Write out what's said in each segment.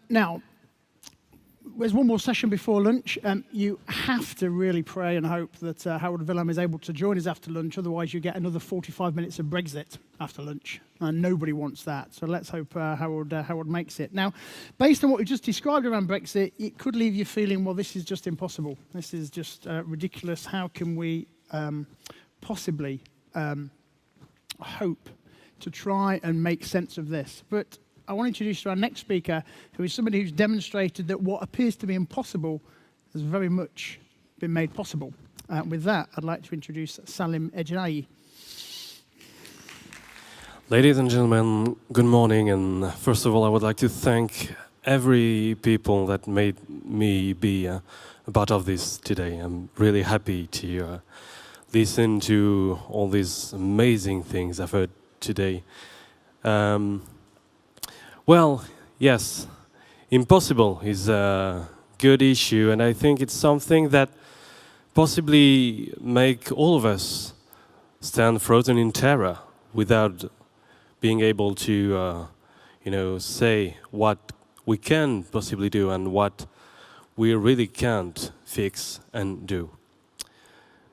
Now, there's one more session before lunch. You have to really pray and hope that Harold Wilhelm is able to join us after lunch. Otherwise, you get another 45 minutes of Brexit after lunch. And nobody wants that. So let's hope Harold makes it. Now, based on what we just described around Brexit, it could leave you feeling, well, this is just impossible. This is just ridiculous. How can we possibly hope to try and make sense of this? But I want to introduce you to our next speaker, who is somebody who's demonstrated that what appears to be impossible has very much been made possible. With that, I'd like to introduce Salim Ejnaïni. Ladies and gentlemen, good morning. And first of all, I would like to thank every people that made me be a part of this today. I'm really happy to listen to all these amazing things I've heard today. Well, yes, impossible is a good issue, and I think it's something that possibly make all of us stand frozen in terror without being able to, say what we can possibly do and what we really can't fix and do.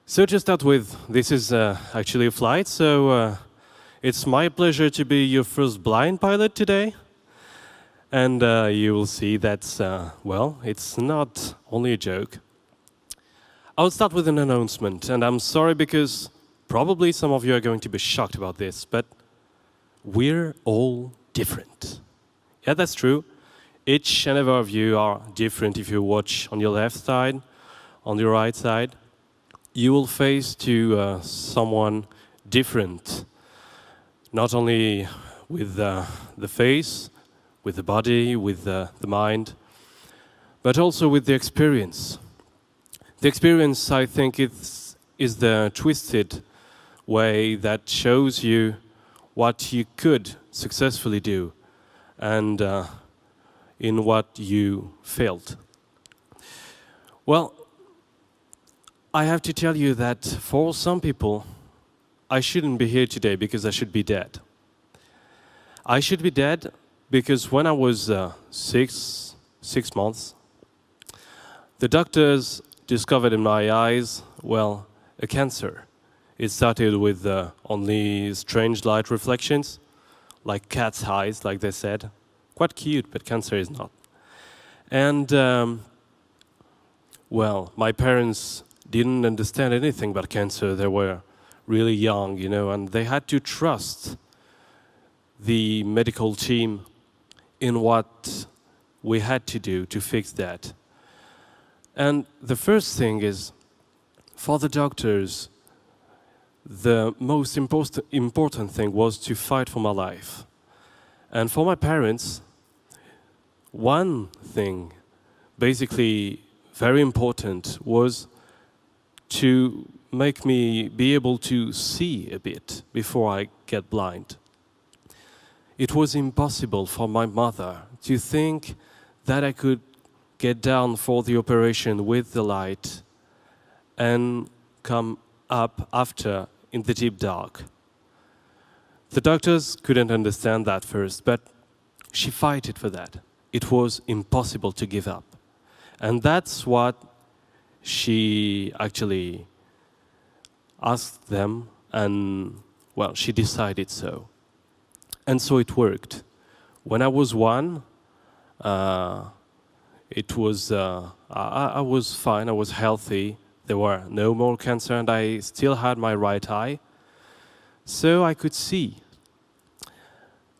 So to start with, this is actually a flight, so it's my pleasure to be your first blind pilot today. And you will see that's, well, it's not only a joke. I'll start with an announcement, and I'm sorry because probably some of you are going to be shocked about this, but we're all different. Yeah, that's true. Each and every of you are different. If you watch on your left side, on your right side, you will face to someone different, not only with the face, with the body, with the mind, but also with the experience. The experience, I think, is the twisted way that shows you what you could successfully do and in what you failed. Well, I have to tell you that for some people, I shouldn't be here today because I should be dead. I should be dead because when I was 6 months, the doctors discovered in my eyes, well, a cancer. It started with only strange light reflections, like cat's eyes, like they said. Quite cute, but cancer is not. And, well, my parents didn't understand anything about cancer. They were really young, and they had to trust the medical team in what we had to do to fix that. And the first thing is, for the doctors, the most important thing was to fight for my life. And for my parents, one thing, basically very important, was to make me be able to see a bit before I get blind. It was impossible for my mother to think that I could get down for the operation with the light and come up after in the deep dark. The doctors couldn't understand that first, but she fought for that. It was impossible to give up. And that's what she actually asked them, and, well, she decided so. And so it worked. When I was 1, it was I was fine. I was healthy. There were no more cancer, and I still had my right eye, so I could see.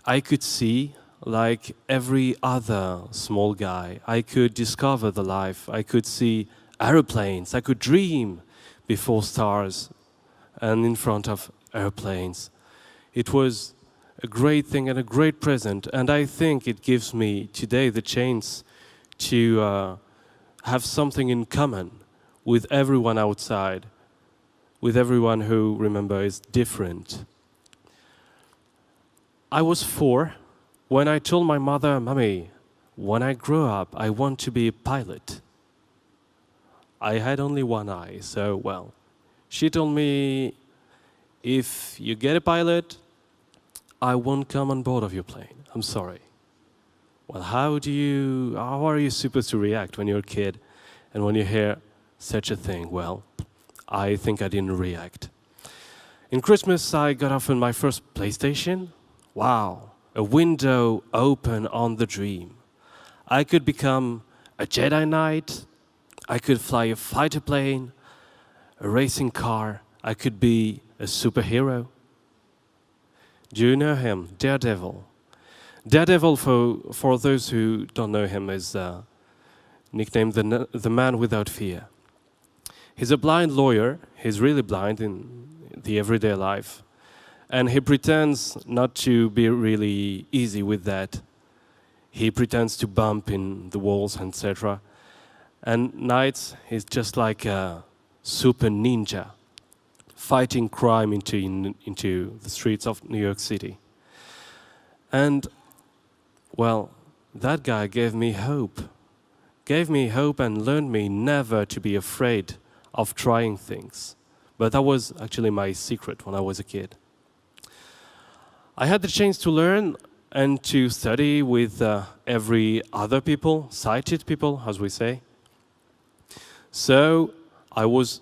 I could see like every other small guy. I could discover the life. I could see aeroplanes. I could dream before stars and in front of airplanes. It was a great thing and a great present, and I think it gives me today the chance to have something in common with everyone outside, with everyone who, remember, is different. I was 4 when I told my mother, "Mommy, when I grow up, I want to be a pilot." I had only one eye, so, well, she told me, "If you get a pilot, I won't come on board of your plane. I'm sorry." Well, how are you supposed to react when you're a kid and when you hear such a thing? Well, I think I didn't react. In Christmas, I got offered my first PlayStation. Wow, a window open on the dream. I could become a Jedi Knight, I could fly a fighter plane, a racing car, I could be a superhero. Do you know him? Daredevil. Daredevil, for those who don't know him, is nicknamed the man without fear. He's a blind lawyer. He's really blind in the everyday life. And he pretends not to be really easy with that. He pretends to bump in the walls, etc. And nights, he's just like a super ninja, fighting crime into the streets of New York City. And, well, that guy gave me hope. Gave me hope and learned me never to be afraid of trying things. But that was actually my secret when I was a kid. I had the chance to learn and to study with every other people, sighted people, as we say. So I was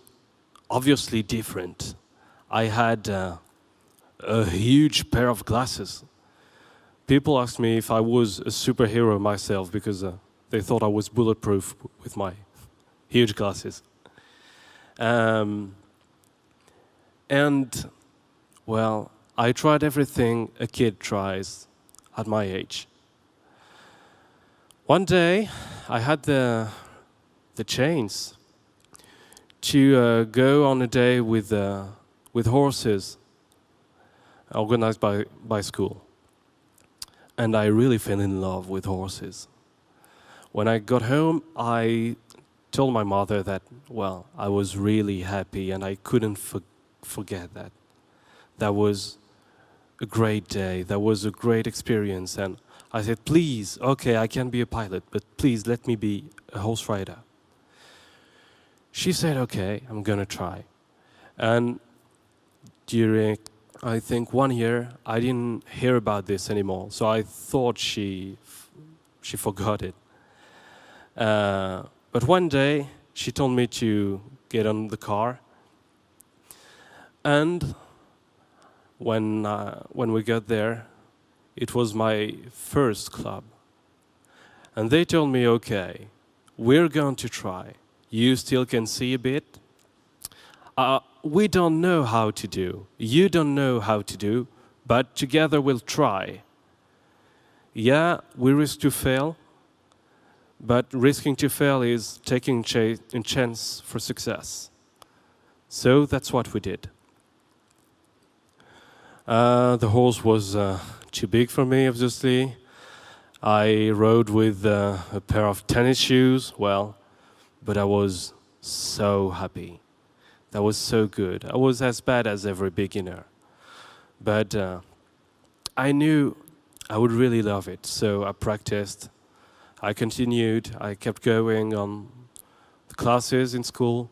obviously different. I had a huge pair of glasses. People asked me if I was a superhero myself because they thought I was bulletproof with my huge glasses. And, well, I tried everything a kid tries at my age. One day, I had the chance to go on a day with horses organized by school. And I really fell in love with horses. When I got home, I told my mother that, well, I was really happy and I couldn't forget that. That was a great day. That was a great experience. And I said, please, okay, I can be a pilot, but please let me be a horse rider. She said, okay, I'm going to try. And during, I think, 1 year, I didn't hear about this anymore. So I thought she forgot it. But one day, she told me to get on the car. And when we got there, it was my first club. And they told me, okay, we're going to try. You still can see a bit. We don't know how to do. You don't know how to do, but together we'll try. Yeah, we risk to fail, but risking to fail is taking a chance for success. So that's what we did. The horse was too big for me, obviously. I rode with a pair of tennis shoes, well, but I was so happy. That was so good. I was as bad as every beginner. But I knew I would really love it, so I practiced. I continued. I kept going on the classes in school,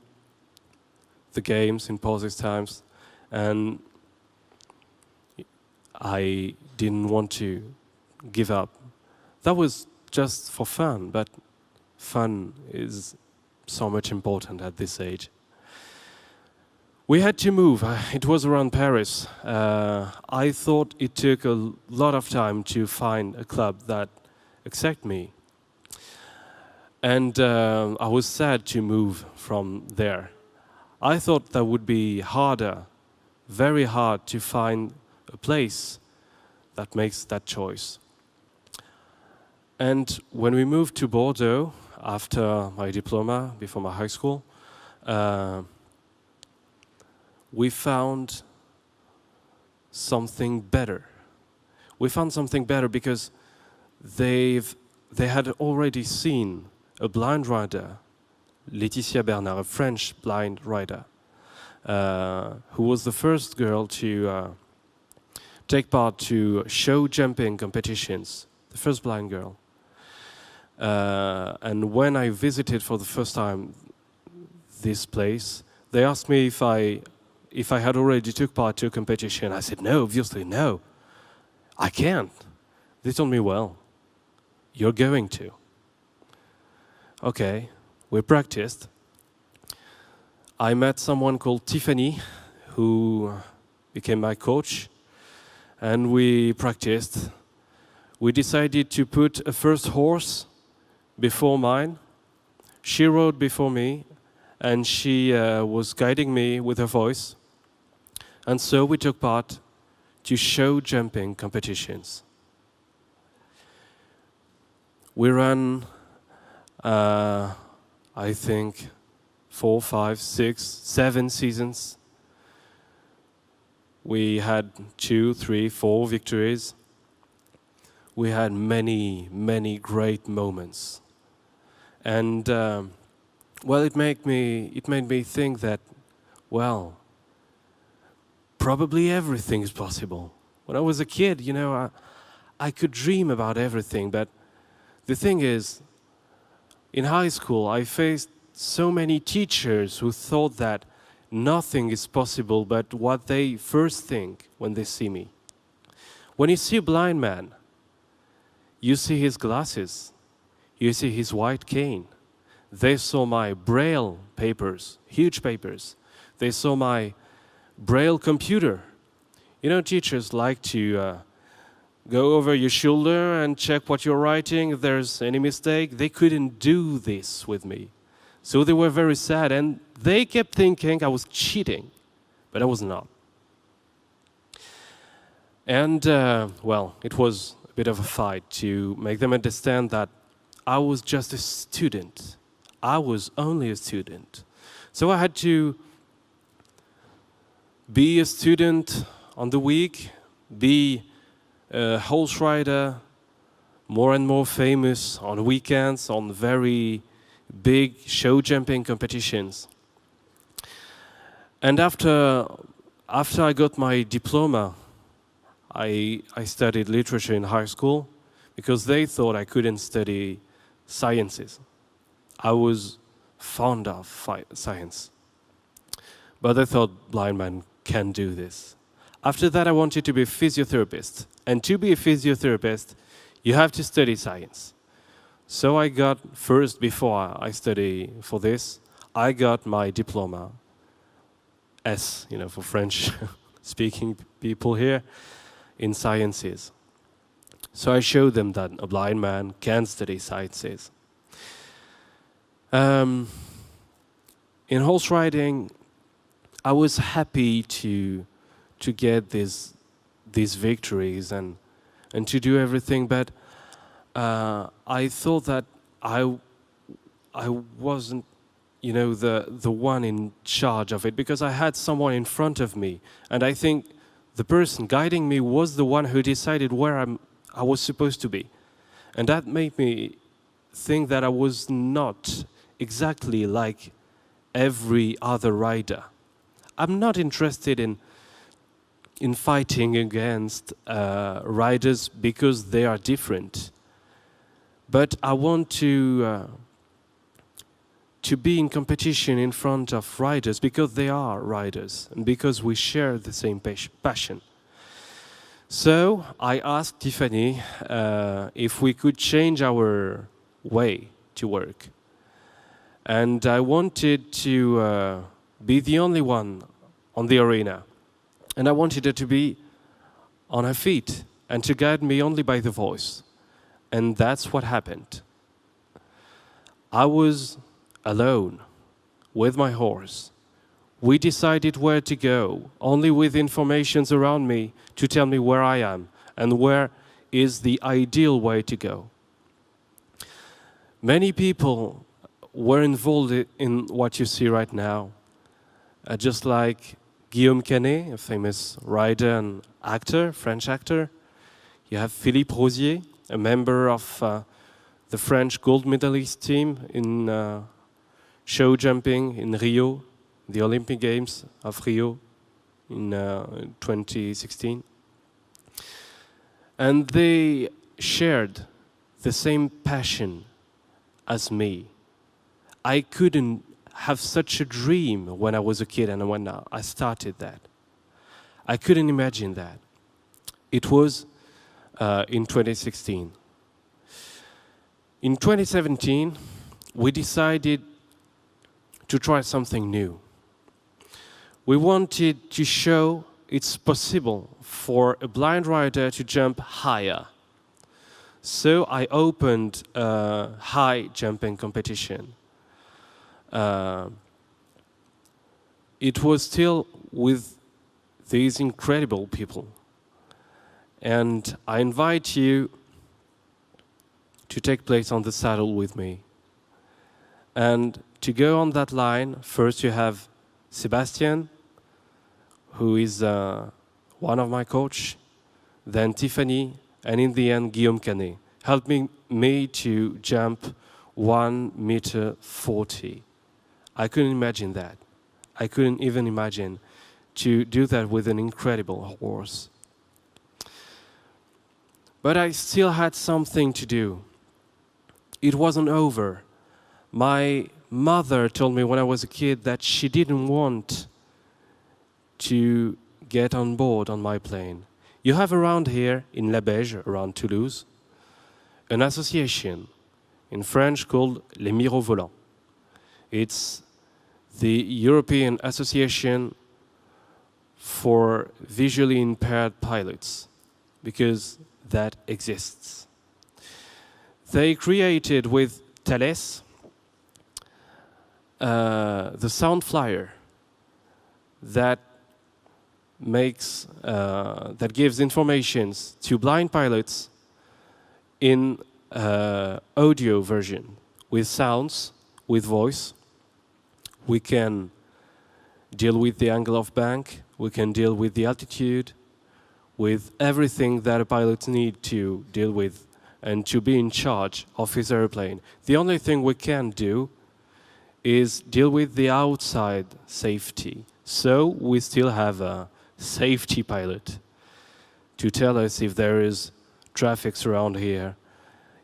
the games in pauses times, and I didn't want to give up. That was just for fun, but fun is so much important at this age. We had to move. It was around Paris. I thought it took a lot of time to find a club that accepted me. And I was sad to move from there. I thought that would be harder, very hard to find a place that makes that choice. And when we moved to Bordeaux, after my diploma, before my high school, we found something better. We found something better because they had already seen a blind rider, Laetitia Bernard, a French blind rider, who was the first girl to take part to show jumping competitions, the first blind girl. And when I visited for the first time this place, they asked me if I had already took part to a competition. I said, no, obviously no, I can't. They told me, well, you're going to. Okay, we practiced. I met someone called Tiffany, who became my coach, and we practiced. We decided to put a first horse before mine. She rode before me, and she was guiding me with her voice. And so we took part to show jumping competitions. We ran, I think, 4, 5, 6, 7 seasons. We had 2, 3, 4 victories. We had many, many great moments. And, well, it made me think that, well, probably everything is possible. When I was a kid, you know, I could dream about everything, but the thing is, in high school, I faced so many teachers who thought that nothing is possible but what they first think when they see me. When you see a blind man, you see his glasses, you see his white cane. They saw my Braille papers, huge papers. They saw my Braille computer. You know, teachers like to go over your shoulder and check what you're writing, if there's any mistake. They couldn't do this with me. So they were very sad, and they kept thinking I was cheating, but I was not. And, well, it was a bit of a fight to make them understand that I was just a student. I was only a student. So I had to be a student on the week, be a horse rider, more and more famous on weekends, on very big show jumping competitions. And after I got my diploma, I studied literature in high school because they thought I couldn't study sciences. I was fond of science. But I thought blind man can do this. After that, I wanted to be a physiotherapist. And to be a physiotherapist, you have to study science. So I got, first, before I study for this, I got my diploma, S, you know, for French-speaking people here, in sciences. So I showed them that a blind man can study sciences. In horse riding, I was happy to get these victories and to do everything, but I thought that I wasn't, you know, the one in charge of it, because I had someone in front of me, and I think the person guiding me was the one who decided where I was supposed to be, and that made me think that I was not exactly like every other rider. I'm not interested in fighting against riders because they are different. But I want to be in competition in front of riders because they are riders and because we share the same passion. So I asked Tiffany if we could change our way to work. And I wanted to be the only one on the arena. And I wanted her to be on her feet and to guide me only by the voice. And that's what happened. I was alone with my horse. We decided where to go, only with information around me to tell me where I am and where is the ideal way to go. Many people were involved in what you see right now, just like Guillaume Canet, a famous rider and actor, French actor. You have Philippe Rosier, a member of the French gold medalist team in show jumping in Rio, the Olympic Games of Rio in 2016. And they shared the same passion as me. I couldn't have such a dream when I was a kid and when I started that. I couldn't imagine that. It was in 2016. In 2017, we decided to try something new. We wanted to show it's possible for a blind rider to jump higher. So I opened a high jumping competition. It was still with these incredible people. And I invite you to take place on the saddle with me. And to go on that line, first you have Sebastian, who is one of my coach, then Tiffany, and in the end, Guillaume Canet, helping me to jump 1.40 meters. I couldn't imagine that. I couldn't even imagine to do that with an incredible horse. But I still had something to do. It wasn't over. My mother told me when I was a kid that she didn't want to get on board on my plane. You have around here, in La Beige, around Toulouse, an association in French called Les Mirovolants. It's the European Association for Visually Impaired Pilots, because that exists. They created with Thales the Sound Flyer that gives informations to blind pilots in audio version with sounds, with voice. We can deal with the angle of bank, we can deal with the altitude, with everything that a pilot needs to deal with and to be in charge of his airplane. The only thing we can do is deal with the outside safety. So we still have a safety pilot to tell us if there is traffic around here,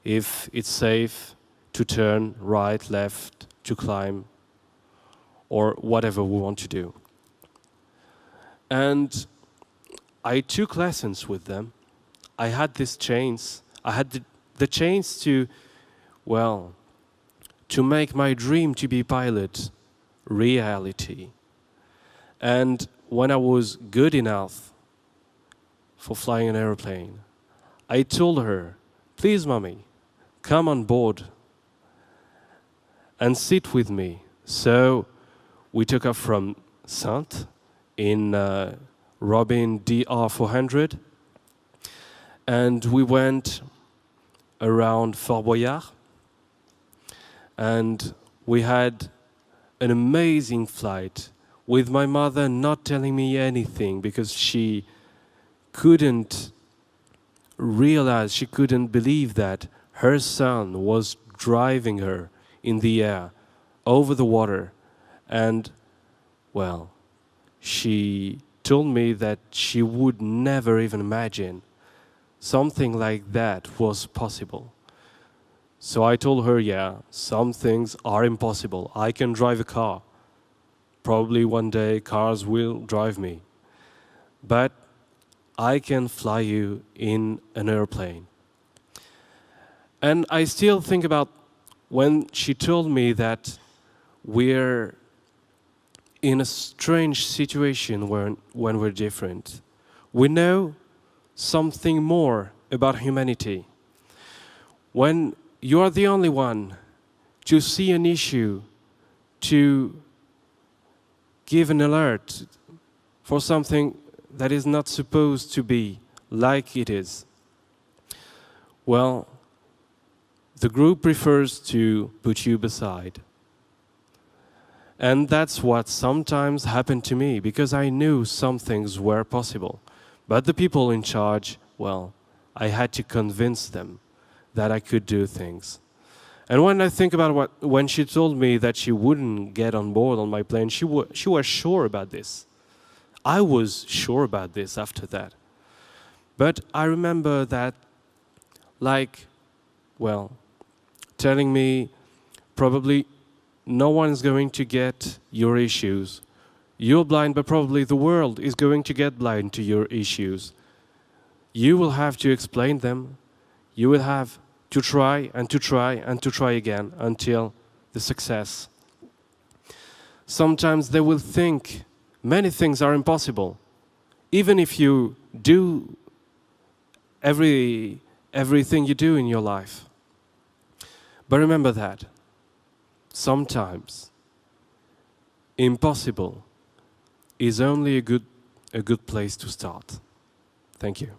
if it's safe to turn right, left, to climb, or whatever we want to do. And I took lessons with them. I had this chance. I had the chance to, well, to make my dream to be pilot reality. And when I was good enough for flying an airplane, I told her, please, mommy, come on board and sit with me. So we took off from Saintes in Robin DR400, and we went around Fort Boyard, and we had an amazing flight with my mother not telling me anything because she couldn't realize, she couldn't believe that her son was driving her in the air over the water. And, well, she told me that she would never even imagine something like that was possible. So I told her, yeah, some things are impossible. I can drive a car. Probably one day cars will drive me. But I can fly you in an airplane. And I still think about when she told me that we're in a strange situation when we're different. We know something more about humanity. When you are the only one to see an issue, to give an alert for something that is not supposed to be like it is, well, the group prefers to put you beside. And that's what sometimes happened to me, because I knew some things were possible. But the people in charge, well, I had to convince them that I could do things. And when I think about when she told me that she wouldn't get on board on my plane, she was sure about this. I was sure about this after that. But I remember that, like, well, telling me probably no one's going to get your issues. You're blind, but probably the world is going to get blind to your issues. You will have to explain them. You will have to try and to try and to try again until the success. Sometimes they will think many things are impossible, even if you do everything you do in your life. But remember that sometimes impossible is only a good place to start. Thank you.